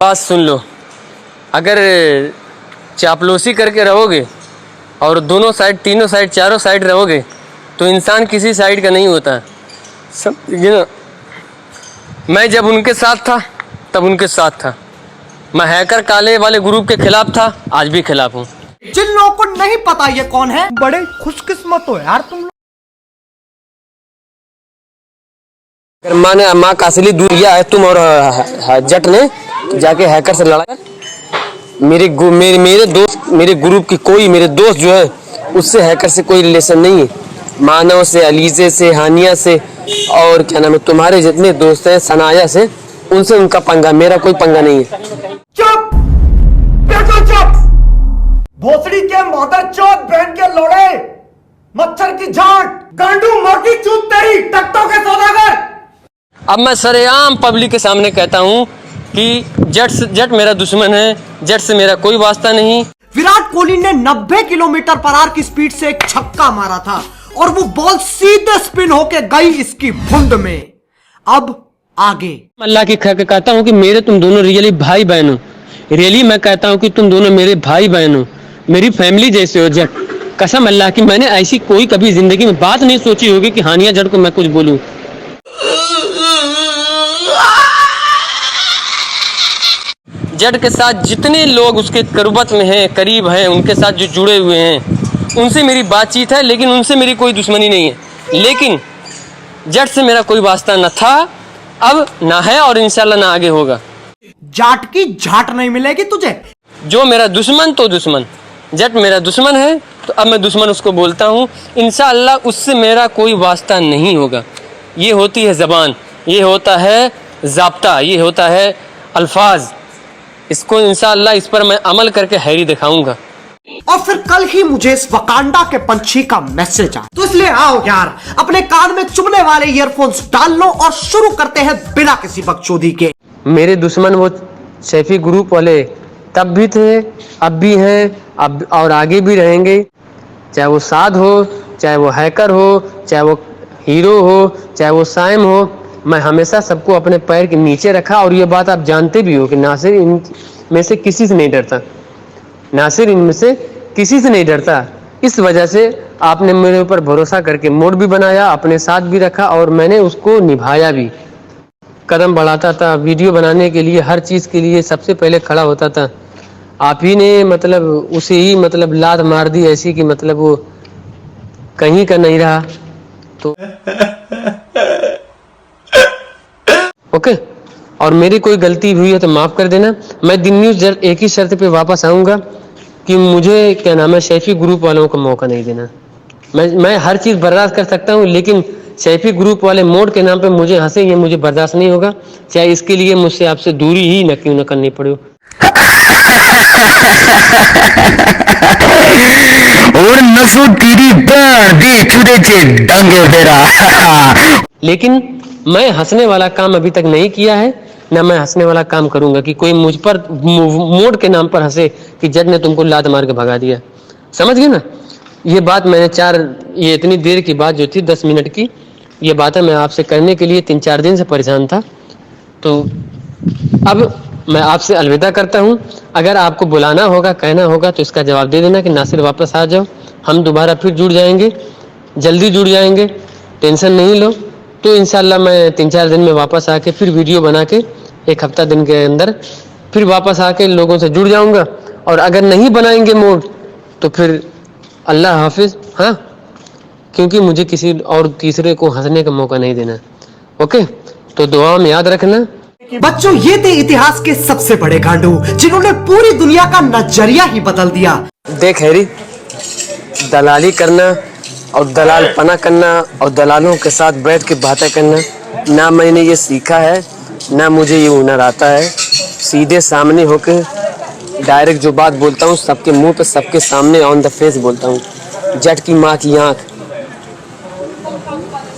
बात सुन लो, अगर चापलूसी करके रहोगे और दोनों साइड, तीनों साइड, चारों साइड रहोगे तो इंसान किसी साइड का नहीं होता। समझे ना? मैं जब उनके साथ था तब उनके साथ था। मैं हैकर काले वाले ग्रुप के खिलाफ था, आज भी खिलाफ हूँ। जिन लोगों को नहीं पता ये कौन है, बड़े खुशकिस्मत हो यार तुम लोग। अगर माँ का असली दूर किया है तुम और जट ने जाके हैकर से लड़ा। मेरे दोस्त, मेरे ग्रुप की कोई मेरे दोस्त जो है उससे हैकर से कोई रिलेशन नहीं है। मानव से, अलीजे से, हानिया से और क्या नाम है तुम्हारे जितने दोस्त हैं सनाया से, उनसे उनका पंगा, मेरा कोई पंगा नहीं है। चुप, बिल्कुल चुप। भोसड़ी के मदर चौथ बहन के लोड़े, मच्छर की झांट, गांडू मोटी चूत तेरी, टकटों के सौदागर। अब मैं सरेआम पब्लिक के सामने कहता हूँ कि जट मेरा दुश्मन है, जट से मेरा कोई वास्ता नहीं। विराट कोहली ने 90 किलोमीटर पर आवर की स्पीड से एक छक्का मारा था और वो बॉल सीधे स्पिन होके गई इसकी भुंड में। अब आगे अल्लाह की खैर कहता हूँ कि मेरे तुम दोनों रियली भाई बहन हो। रियली मैं कहता हूँ कि तुम दोनों मेरे भाई बहन हो, मेरी फैमिली जैसे हो जट। कसम अल्लाह की, मैंने ऐसी कोई कभी जिंदगी में बात नहीं सोची होगी कि हानिया जट को मैं कुछ बोलूं। जट के साथ जितने लोग उसके कुर्बत में हैं, करीब हैं, उनके साथ जो जुड़े हुए हैं, उनसे मेरी बातचीत है, लेकिन उनसे मेरी कोई दुश्मनी नहीं है। लेकिन जट से मेरा कोई वास्ता न था, अब ना है और इंशाल्लाह ना आगे होगा। जाट की झाट नहीं मिलेगी तुझे। जो मेरा दुश्मन तो दुश्मन, जट मेरा दुश्मन है तो अब मैं दुश्मन उसको बोलता हूँ। इंशाल्लाह उससे मेरा कोई वास्ता नहीं होगा। ये होती है ज़बान, ये होता है ज़ाब्ता, ये होता है अल्फाज। इसको इंशाल्लाह इस पर मैं अमल करके हैरी दिखाऊंगा। और फिर कल ही मुझे इस वकांडा के पंछी का मैसेज आया, तो इसलिए आओ यार, अपने कान में चुभने वाले ईयरफोन्स डाल लो और शुरू करते हैं बिना किसी बकचोदी के। मेरे दुश्मन वो सैफी ग्रुप वाले तब भी थे, अब भी हैं, अब और आगे भी रहेंगे। चाहे वो साध हो, चाहे वो हैकर हो, चाहे वो हीरो हो, चाहे वो साइम हो, मैं हमेशा सबको अपने पैर के नीचे रखा। और ये बात आप जानते भी हो कि नासिर इन में से किसी से नहीं डरता, नासिर इनमें से किसी से नहीं डरता। इस वजह से आपने मेरे ऊपर भरोसा करके मोड भी बनाया, अपने साथ भी रखा और मैंने उसको निभाया भी। कदम बढ़ाता था वीडियो बनाने के लिए, हर चीज़ के लिए सबसे पहले खड़ा होता था। आप ही ने मतलब उसे ही मतलब लात मार दी ऐसी कि मतलब वो कहीं का नहीं रहा। तो ओके, और मेरी कोई गलती हुई है तो माफ़ कर देना। मैं दिन न्यूज़ एक ही शर्त पे वापस आऊँगा कि मुझे क्या नाम है सैफी ग्रुप वालों को मौका नहीं देना। मैं हर चीज़ बर्दाश्त कर सकता हूँ, लेकिन सैफी ग्रुप वाले मोड के नाम पे मुझे हंसे, ये मुझे बर्दाश्त नहीं होगा, चाहे इसके लिए मुझसे आपसे दूरी ही न क्यों न करनी पड़े। और नसो तेरी दी चुदे चे डंगे तेरा। लेकिन मैं हंसने वाला काम अभी तक नहीं किया है, ना मैं हंसने वाला काम करूंगा कि कोई मुझ पर मोड के नाम पर हंसे कि जज ने तुमको लात मार के भगा दिया। समझ गए ना? ये बात मैंने ये इतनी देर की बात जो थी 10 मिनट की, ये बातें मैं आपसे करने के लिए 3-4 दिन से परेशान था। तो अब मैं आपसे अलविदा करता हूँ। अगर आपको बुलाना होगा, कहना होगा तो इसका जवाब दे देना कि नासिर वापस आ जाओ, हम दोबारा फिर जुड़ जाएंगे, जल्दी जुड़ जाएंगे, टेंशन नहीं लो। तो इंशाल्लाह मैं 3-4 दिन में वापस आके फिर वीडियो बना के 1 हफ्ता दिन के अंदर फिर वापस आके लोगों से जुड़ जाऊंगा। और अगर नहीं बनाएंगे मोड तो फिर अल्लाह हाफिज। हाँ, क्योंकि मुझे किसी और तीसरे को हंसने का मौका नहीं देना। ओके, तो दुआ में याद रखना। बच्चों, ये थे इतिहास के सबसे बड़े गांडू जिन्होंने पूरी दुनिया का नजरिया ही बदल दिया। देख हैरी, दलाली करना और दलाल पना करना और दलालों के साथ बैठ के बातें करना, ना मैंने ये सीखा है, ना मुझे ये हुनर आता है। सीधे सामने होकर डायरेक्ट जो बात बोलता हूँ, सबके मुंह पे, सबके सामने ऑन द फेस बोलता हूँ। जट की माँ की आँख,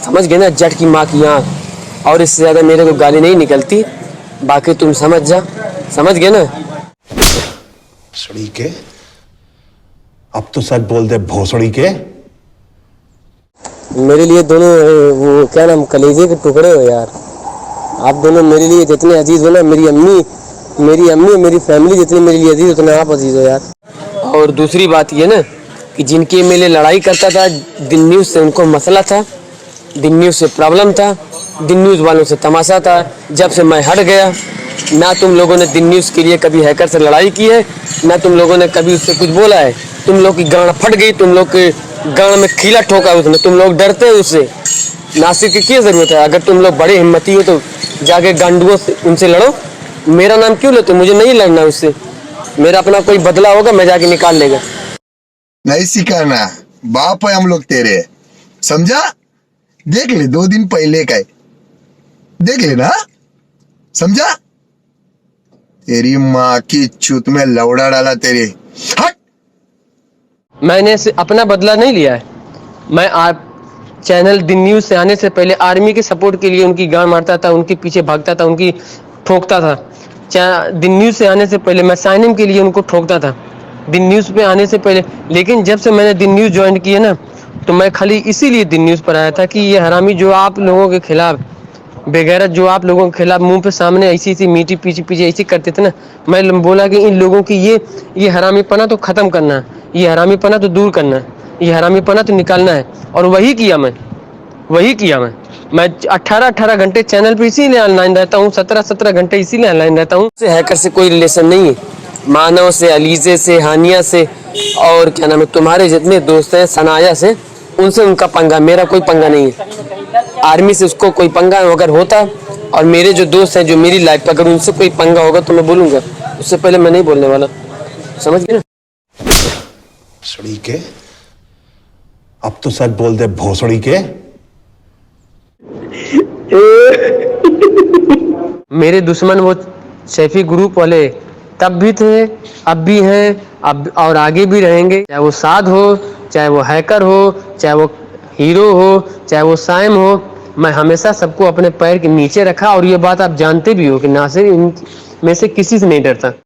समझ गए ना? जट की माँ की आँख। और इससे ज़्यादा मेरे को गाली नहीं निकलती, बाकी तुम समझ जा। समझ गए ना? सड़ी के, अब तो सच बोल दे भोसड़ी के। मेरे लिए दोनों वो क्या नाम कलेजे के टुकड़े हो यार। आप दोनों मेरे लिए जितने अजीज हो ना, मेरी अम्मी मेरी अम्मी और मेरी फैमिली जितनी मेरे लिए अजीज उतना आप अजीज हो यार। और दूसरी बात ये ना कि जिनके मेले लड़ाई करता था, दिन न्यूज़ से उनको मसला था, दिन न्यूज़ से प्रॉब्लम था, दिन न्यूज़ वालों से तमाशा था। जब से मैं हट गया, ना तुम लोगों ने दिन न्यूज़ के लिए कभी हैकर से लड़ाई की है, ना तुम लोगों ने कभी उससे कुछ बोला है। तुम लोग की गांड फट गई, तुम लोग के गांड में खीला ठोका उसने, तुम लोग डरते हो उससे। नासिर की क्या ज़रूरत है? अगर तुम लोग बड़े हिम्मती हो तो जाके गांडुओं से उनसे लड़ो। मेरा नाम क्यों लेते? मुझे नहीं लड़ना उससे, मेरा अपना कोई बदला होगा, मैं जाके निकाल लेगा। नहीं सिखाना, बाप है हम लोग तेरे, समझा? देख ले 2 दिन पहले का है, देख लेना, समझा? तेरी माँ की चूत में लौड़ा डाला तेरे। हट! मैंने अपना बदला नहीं लिया है। मैं आप चैनल दिन न्यूज़ से आने से पहले आर्मी के सपोर्ट के लिए उनकी गांड मारता था, उनके पीछे भागता था, उनकी ठोकता था। दिन न्यूज़ से आने से पहले मैं साइन इन के लिए उनको ठोकता था, दिन न्यूज़ पे आने से पहले। लेकिन जब से मैंने दिन न्यूज़ ज्वाइन किया ना, तो मैं खाली इसीलिए दिन न्यूज़ पर आया था कि ये हरामी जो आप लोगों के खिलाफ, बेगैरत जो आप लोगों के खिलाफ मुंह पे सामने ऐसी मीठी पीछे पीछे ऐसी करते थे ना, मैं बोला कि इन लोगों की ये हरामीपना तो ख़त्म करना है, ये हरामीपना तो दूर करना है, ये हरामीपना तो निकालना है। और वही किया मैं 18 घंटे चैनल पे इसीलिए ऑनलाइन रहता हूँ, 17 घंटे इसीलिए ऑनलाइन रहता हूँ। हैकर से कोई रिलेशन नहीं है, मानव से, अलीजे से, हानिया से, और क्या नाम है तुम्हारे जितने दोस्त हैं सनाया से, उनसे उनका पंगा, मेरा कोई पंगा नहीं है। आर्मी से उसको कोई पंगा अगर होता, और मेरे जो दोस्त हैं जो मेरी लाइफ पर, अगर उनसे कोई पंगा होगा तो मैं बोलूँगा, उससे पहले मैं नहीं बोलने वाला, समझ गए ना? सड़ी के, अब तो सच बोल दे भोसड़ी के। मेरे दुश्मन वो सैफी ग्रुप वाले तब भी थे, अब भी हैं, अब और आगे भी रहेंगे। चाहे वो साध हो, चाहे वो हैकर हो, चाहे वो हीरो हो, चाहे वो साइम हो, मैं हमेशा सबको अपने पैर के नीचे रखा। और ये बात आप जानते भी हो कि नासिर इन में से किसी से नहीं डरता।